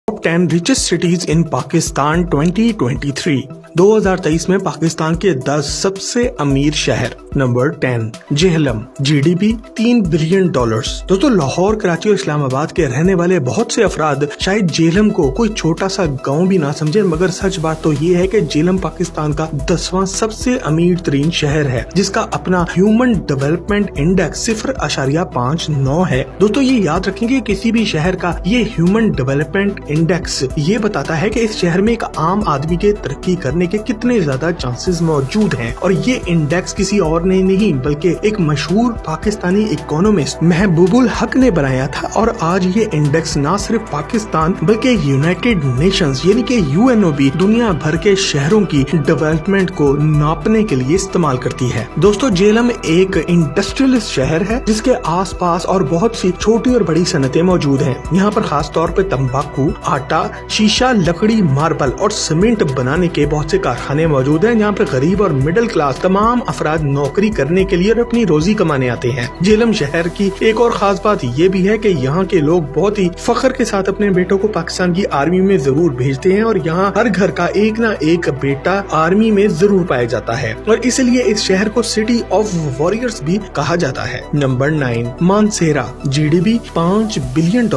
10 richest cities in Pakistan 2023। 2023 में पाकिस्तान के 10 सबसे अमीर शहर। Number 10 Jhelum, GDP $3 billion. दोस्तों लाहौर, कराची और इस्लामाबाद के रहने वाले बहुत से अफराद शायद जेहलम को कोई छोटा सा गांव भी ना समझे, मगर सच बात तो ये है कि जेहलम पाकिस्तान का 10वां सबसे अमीर तरीन शहर है, जिसका अपना ह्यूमन डेवलपमेंट इंडेक्स 0.59 है। दोस्तों ये याद रखें कि किसी भी शहर का ये ह्यूमन डेवलपमेंट इंडेक्स ये बताता है कि इस शहर में एक आम आदमी के तरक्की करने के कितने ज्यादा चांसेस मौजूद हैं, और ये इंडेक्स किसी और ने नहीं बल्कि एक मशहूर पाकिस्तानी इकोनॉमिस्ट महबूबुल हक ने बनाया था। और आज ये इंडेक्स ना सिर्फ पाकिस्तान बल्कि यूनाइटेड नेशंस यानी कि यूएनओ भी दुनिया भर के शहरों की डेवलपमेंट को नापने के लिए इस्तेमाल करती है। दोस्तों जेहलम एक इंडस्ट्रियलिस्ट शहर है जिसके आसपास और बहुत सी छोटी और बड़ी सनतें मौजूद हैं। यहाँ पर खास तौर पे तंबाकू, आटा, शीशा, लकड़ी, मार्बल और सीमेंट बनाने के बहुत से कारखाने मौजूद हैं, जहाँ पर गरीब और मिडिल क्लास तमाम अफराद नौकरी करने के लिए और अपनी रोजी कमाने आते हैं। जेहलम शहर की एक और खास बात ये भी है कि यहाँ के लोग बहुत ही फख्र के साथ अपने बेटों को पाकिस्तान की आर्मी में जरूर भेजते हैं, और यहाँ हर घर का एक ना एक बेटा आर्मी में जरूर पाया जाता है, और इसलिए इस शहर को सिटी ऑफ वॉरियर्स भी कहा जाता है। Number 9 Mansehra, GDP $5 billion.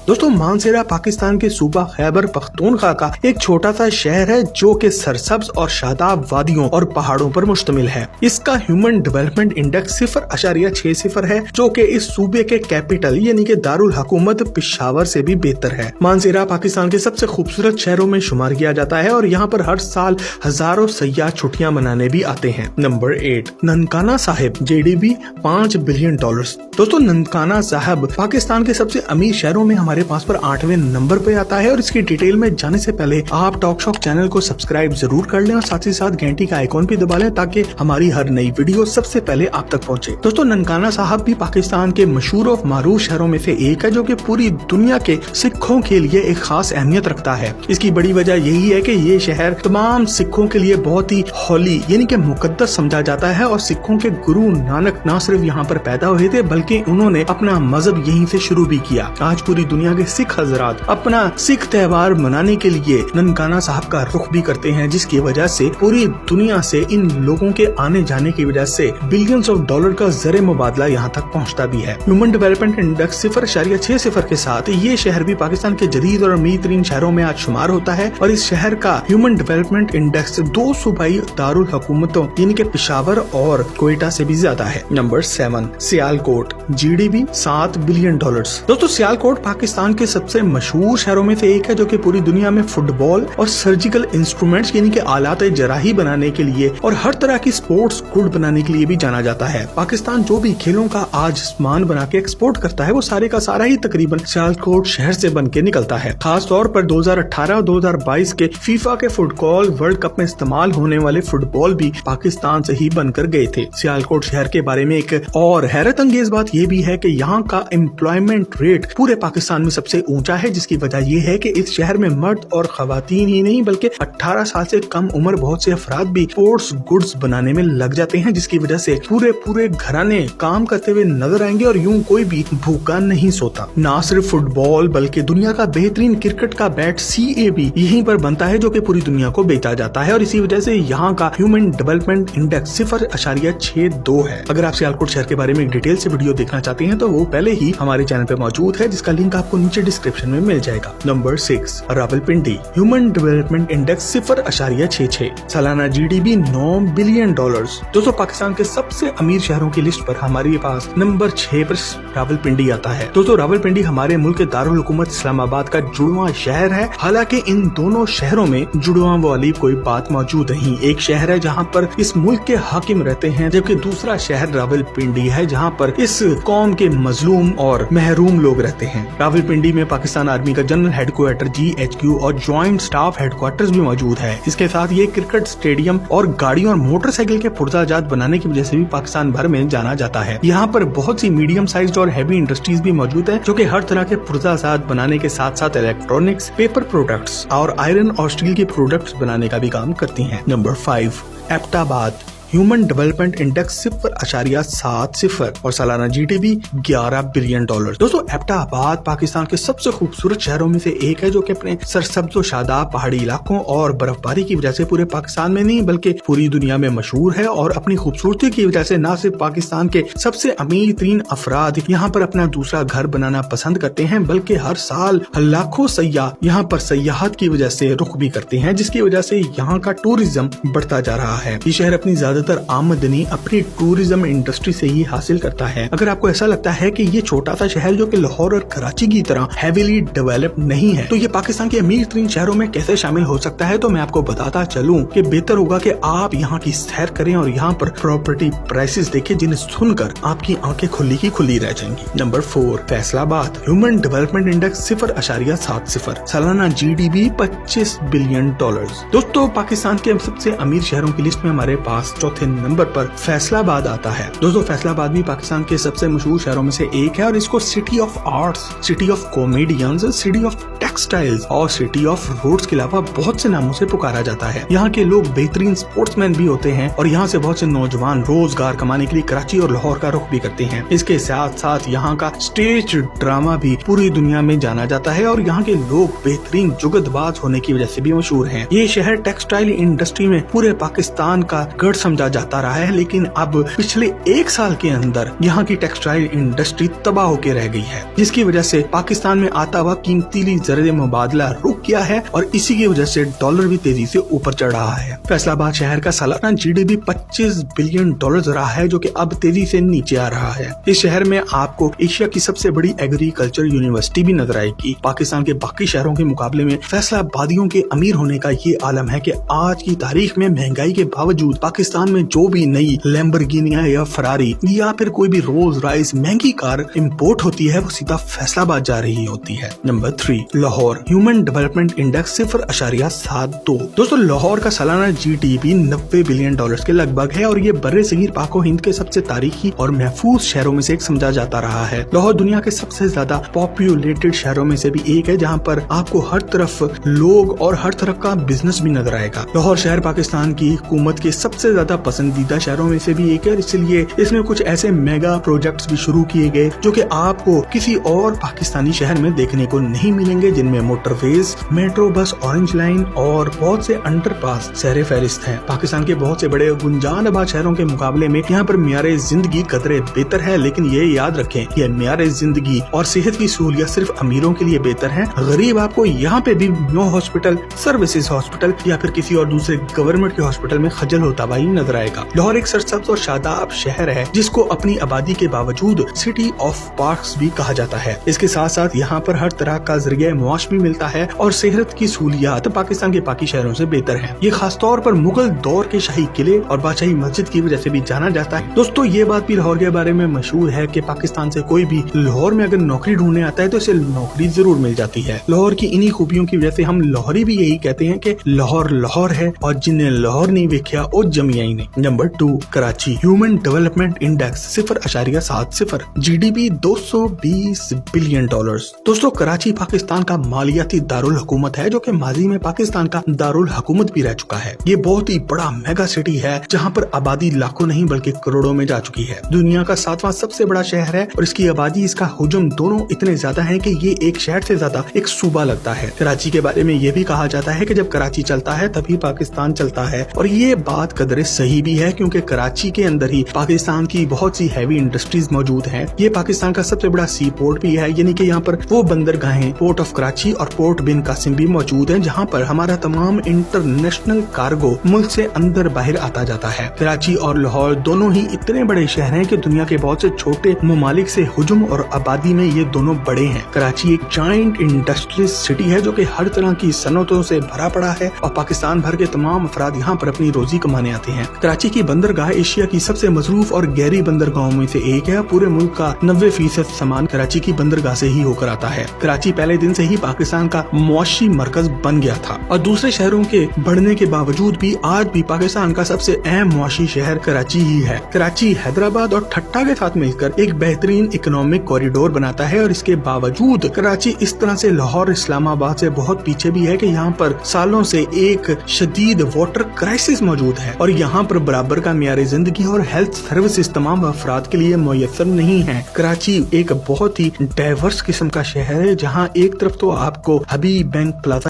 दोस्तों मानसेरा पाकिस्तान के सूबा खैबर पख्तूनख्वा का एक छोटा सा शहर है जो कि सरसब्ज और शादाब वादियों और पहाड़ों पर मुश्तमिल है। इसका ह्यूमन डेवलपमेंट इंडेक्स 0.60 है, जो कि इस सूबे के कैपिटल यानी कि दारुल हुकूमत पेशावर से भी बेहतर है। मानसेरा पाकिस्तान के सबसे खूबसूरत शहरों में शुमार किया जाता है, और यहाँ पर हर साल हजारों सयाह छुट्टियां मनाने भी आते हैं। Number 8 Nankana Sahib, GDP $5 billion. दोस्तों ननकाना साहिब पाकिस्तान के सबसे अमीर शहरों में हमारे पास पर 8वें नंबर पे आता है, और इसकी डिटेल में जाने से पहले आप टॉक शॉक चैनल को सब्सक्राइब जरूर कर लें और साथ ही साथ घंटी का आइकॉन भी दबा लें ताकि हमारी हर नई वीडियो सबसे पहले आप तक पहुंचे। दोस्तों ननकाना साहिब भी पाकिस्तान के मशहूर और मारूफ शहरों में से एक है, जो कि पूरी दुनिया के सिखों के लिए एक खास अहमियत रखता है। इसकी बड़ी वजह यही है कि ये शहर तमाम सिखों के लिए बहुत ही होली यानी कि मुकद्दस समझा जाता है, और सिखों के गुरु नानक न सिर्फ यहाँ पर पैदा हुए थे बल्कि उन्होंने अपना मजहब यहीं से शुरू भी किया। आज पूरी दुनिया के सिख हजरात अपना सिख त्योहार मनाने के लिए ननकाना साहिब का रुख भी करते हैं, जिसकी वजह से पूरी दुनिया से इन लोगों के आने जाने की वजह से बिलियंस ऑफ डॉलर का ज़र मुबादला यहाँ तक पहुँचता भी है। ह्यूमन डेवलपमेंट इंडेक्स 0.60 के साथ ये शहर भी पाकिस्तान के जदीद और अमीर तरीन शहरों में आज शुमार होता है, और इस शहर का ह्यूमन डेवलपमेंट इंडेक्स 2 सूबाई दारुल हुकूमतों यानी कि पेशावर और कोयटा से भी ज्यादा है। Number 7 Sialkot, GDP $7 billion. दोस्तों सियालकोट पाकिस्तान के सबसे मशहूर शहरों में से एक है, जो कि पूरी दुनिया में फुटबॉल और सर्जिकल इंस्ट्रूमेंट्स यानी कि आलात जराही बनाने के लिए और हर तरह की स्पोर्ट्स गुड बनाने के लिए भी जाना जाता है। पाकिस्तान जो भी खेलों का आज सामान बना के एक्सपोर्ट करता है वो सारे का सारा ही तकरीबन सियालकोट शहर से बन के निकलता है। खास तौर पर 2018 और 2022 के फीफा के फुटबॉल वर्ल्ड कप में इस्तेमाल होने वाले फुटबॉल भी पाकिस्तान से ही बनकर गए थे। सियालकोट शहर के बारे में एक और हैरत अंगेज बात ये भी है कि यहाँ का एम्प्लॉयमेंट रेट पूरे पाकिस्तान में सबसे ऊंचा है, जिसकी वजह ये है कि इस शहर में मर्द और खवातीन ही नहीं बल्कि 18 साल से कम उम्र बहुत से अफराद भी स्पोर्ट्स गुड्स बनाने में लग जाते हैं, जिसकी वजह से पूरे घराने काम करते हुए नजर आएंगे और यूं कोई भी भूखा नहीं सोता। ना सिर्फ फुटबॉल बल्कि दुनिया का बेहतरीन क्रिकेट का बैट CA भी यहीं पर बनता है, जो कि पूरी दुनिया को बेचा जाता है, और इसी वजह से यहाँ का ह्यूमन डेवलपमेंट इंडेक्स 0.62 है। अगर आप सियालकोट शहर के बारे में डिटेल से वीडियो देखना चाहते हैं तो वो पहले ही हमारे चैनल पे मौजूद है, जिसका लिंक आपको नीचे डिस्क्रिप्शन में मिल जाएगा। Number 6 Rawalpindi, human development index 0.66, सालाना जीडीपी $9 बिलियन। दोस्तों पाकिस्तान के सबसे अमीर शहरों की लिस्ट पर हमारे पास नंबर 6 पर रावलपिंडी आता है। दोस्तों रावलपिंडी हमारे मुल्क के दारुल हुकूमत इस्लामाबाद का जुड़वां शहर है। हालांकि इन दोनों शहरों में जुड़वां वाली कोई बात मौजूद नहीं। एक शहर है जहां पर इस मुल्क के हाकिम रहते हैं, जबकि दूसरा शहर रावलपिंडी है जहां पर इस कौम के मजलूम और महरूम लोग रहते हैं। रावलपिंडी में पाकिस्तान आर्मी का जनरल हेडक्वार्टर GHQ और ज्वाइंट स्टाफ हेडक्वार्टर्स भी मौजूद है। इसके साथ ये क्रिकेट स्टेडियम और गाड़ियों और मोटरसाइकिल के पुर्जाजात बनाने की वजह से भी पाकिस्तान भर में जाना जाता है। यहाँ पर बहुत सी मीडियम साइज और हैवी इंडस्ट्रीज भी मौजूद है, जो कि हर तरह के पुर्जाजात बनाने के साथ साथ इलेक्ट्रॉनिक्स, पेपर प्रोडक्ट्स और आयरन और स्टील के प्रोडक्ट्स बनाने का भी काम करती हैं। Number 5 Abbottabad, human development index 0.70 और सालाना GDP $11 बिलियन। दोस्तों एबटाबाद पाकिस्तान के सबसे खूबसूरत शहरों में से एक है, जो कि अपने सरसब्ज और शादाब पहाड़ी इलाकों और बर्फबारी की वजह से पूरे पाकिस्तान में नहीं बल्कि पूरी दुनिया में मशहूर है। और अपनी खूबसूरती की वजह से न सिर्फ पाकिस्तान के सबसे अमीर तरीन अफराद यहाँ पर अपना दूसरा घर बनाना पसंद करते हैं, बल्कि हर साल लाखों सयाह यहाँ पर सयाहत की वजह से रुख भी करते हैं, जिसकी वजह से यहाँ का टूरिज्म बढ़ता जा रहा है। ये शहर अपनी ज्यादातर आमदनी अपनी टूरिज्म इंडस्ट्री से ही हासिल करता है। अगर आपको ऐसा लगता है कि ये छोटा सा शहर जो कि लाहौर और कराची की तरह हेवीली डेवलप नहीं है, तो ये पाकिस्तान के अमीर तरीन शहरों में कैसे शामिल हो सकता है, तो मैं आपको बताता चलूं कि बेहतर होगा कि आप यहाँ की सैर करें और यहाँ पर प्रॉपर्टी प्राइसेस देखें, जिन्हें सुनकर आपकी आंखें खुली की खुली रह जाएंगी। Number 4, Faisalabad. Human development index 0.70, सालाना GDP $25 बिलियन। दोस्तों पाकिस्तान के सबसे अमीर शहरों की लिस्ट में हमारे पास चौथे नंबर पर फैसलाबाद आता है। दोस्तों फैसलाबाद भी पाकिस्तान के सबसे मशहूर शहरों में से एक है और इसको city of arts, city of comedians, city of textiles और सिटी ऑफ रोड्स के अलावा बहुत से नामों से पुकारा जाता है। यहाँ के लोग बेहतरीन स्पोर्ट्समैन भी होते हैं और यहाँ से बहुत से नौजवान रोजगार कमाने के लिए कराची और लाहौर का रुख भी करते हैं। इसके साथ साथ यहाँ का स्टेज ड्रामा भी पूरी दुनिया में जाना जाता है और यहाँ के लोग बेहतरीन जुगतबाज होने की वजह से भी मशहूर हैं। ये शहर टेक्सटाइल इंडस्ट्री में पूरे पाकिस्तान का गढ़ समझा जाता रहा है, लेकिन अब पिछले 1 साल के अंदर यहाँ की टेक्सटाइल इंडस्ट्री तबाह होकर रह गई है, जिसकी वजह से पाकिस्तान में आता हुआ कीमती ज़र मुबादला रुक गया है और इसी की वजह से डॉलर भी तेजी से ऊपर चढ़ रहा है। फैसलाबाद शहर का सालाना GDP $25 बिलियन रहा है, जो कि अब तेजी से नीचे आ रहा है। इस शहर में आपको एशिया की सबसे बड़ी एग्रीकल्चर यूनिवर्सिटी भी नजर आएगी। पाकिस्तान के बाकी शहरों के मुकाबले में फैसलाबादियों के अमीर होने का ये आलम है कि आज की तारीख में महंगाई के बावजूद पाकिस्तान में जो भी नई लैम्बोर्गिनी या फरारी या फिर कोई भी रोल्स रॉयस महंगी कार इंपोर्ट होती है, वो सीधा फैसलाबाद जा रही होती है। Number 3, Lahore. Human development index 0.72। दोस्तों लाहौर का सालाना GDP $90 बिलियन के लगभग है और ये बर्रे सगीर पाको हिंद के सबसे तारीखी और महफूज शहरों में से एक समझा जाता रहा है। लाहौर दुनिया के सबसे ज्यादा पॉपुलेटेड शहरों में से भी एक है, जहाँ पर आपको हर तरफ लोग और हर तरह का बिजनेस भी नजर आएगा। लाहौर शहर पाकिस्तान की हुकूमत के सबसे ज्यादा पसंदीदा शहरों में से भी एक है, इसलिए इसमें कुछ ऐसे मेगा प्रोजेक्ट्स भी शुरू किए गए जो कि आपको किसी और पाकिस्तानी शहर में देखने को नहीं मिलेंगे, जिनमें मोटरवेज, मेट्रो, बस, ऑरेंज लाइन और बहुत से अंडरपास सहरे फहरिस्त हैं। पाकिस्तान के बहुत से बड़े गुंजान आबाद शहरों के मुकाबले में यहाँ पर मियारे जिंदगी कदरे बेहतर है, लेकिन ये याद रखें कि मियारे जिंदगी और सेहत की सहूलियत सिर्फ अमीरों के लिए बेहतर है। गरीब आपको यहाँ पे भी नो हॉस्पिटल, सर्विसेज हॉस्पिटल या फिर किसी और दूसरे गवर्नमेंट के हॉस्पिटल में खजल होता हुआ नजर आएगा। लाहौर एक सरसब्ज और शादाब शहर है, जिसको अपनी आबादी के बावजूद सिटी ऑफ पार्क्स भी कहा जाता है। इसके साथ साथ यहाँ पर हर तरह का जरिया मुआश भी मिलता है और सेहत की सहूलियात पाकिस्तान के बाकी शहरों से बेहतर है। ये खास तौर पर मुगल दौर के शाही किले और बादशाही मस्जिद की वजह से भी जाना जाता है। दोस्तों ये बात भी लाहौर के बारे में मशहूर है कि पाकिस्तान से कोई भी लाहौर में अगर नौकरी ढूंढने आता है तो इसे नौकरी जरूर मिल जाती है। लाहौर की इन्हीं खूबियों की वजह से हम लाहौरी भी यही कहते हैं कि लाहौर लाहौर है और जिन्हें लाहौर नहीं देखा वो जमिया ही नहीं। Number 2, Karachi. Human development index 0.70, GDP $220 billion. दोस्तों कराची पाकिस्तान का मालियाती दारुल हुकूमत है, जो कि माजी में पाकिस्तान का दारुल हुकूमत भी रह चुका है। ये बहुत ही बड़ा मेगा सिटी है, जहाँ पर आबादी लाखों नहीं बल्कि करोड़ों में जा चुकी है। दुनिया का 7वां सबसे बड़ा शहर है और इसकी आबादी, इसका हुजूम दोनों इतने ज्यादा है कि ये एक शहर से ज्यादा एक सूबा लगता है। कराची के बारे में ये भी कहा जाता है कि जब कराची चलता है तभी पाकिस्तान चलता है, और ये बात कदरे सही भी है, क्योंकि कराची के अंदर ही पाकिस्तान की बहुत सी हैवी इंडस्ट्रीज मौजूद हैं। ये पाकिस्तान का सबसे बड़ा सी पोर्ट भी है, यानी कि यहाँ पर वो बंदरगाहें पोर्ट ऑफ कराची और पोर्ट बिन कासिम भी मौजूद हैं, जहाँ पर हमारा तमाम इंटरनेशनल कार्गो मुल्क से अंदर बाहर आता जाता है। कराची और लाहौर दोनों ही इतने बड़े शहर हैं कि दुनिया के बहुत से छोटे ममालिक से हुजूम और आबादी में ये दोनों बड़े हैं। कराची एक जायंट इंडस्ट्रियल सिटी है, जो कि हर तरह की सनतों से भरा पड़ा है और पाकिस्तान भर के तमाम अफराद यहाँ पर अपनी रोजी कमाने आते हैं। कराची की बंदरगाह एशिया की सबसे मसरूफ और गहरी बंदरगाहों में से एक है। पूरे मुल्क का 90% सामान कराची की बंदरगाह से ही होकर आता है। कराची पहले दिन से ही पाकिस्तान का मुआशी मरकज बन गया था और दूसरे शहरों के बढ़ने के बावजूद भी आज भी पाकिस्तान का सबसे अहम मुआशी शहर कराची ही है। कराची हैदराबाद और ठट्टा के साथ मिलकर एक बेहतरीन इकोनॉमिक कॉरिडोर बनाता है और इसके बावजूद कराची इस तरह से लाहौर इस्लामाबाद से बहुत पीछे भी है कि यहाँ पर सालों से एक शदीद वाटर क्राइसिस मौजूद है और यहाँ जहाँ पर बराबर का मियार जिंदगी और हेल्थ सर्विसेज तमाम अफराद के लिए मुयस्सर नहीं है। कराची एक बहुत ही डाइवर्स किस्म का शहर है, जहाँ एक तरफ तो आपको हबीब बैंक प्लाजा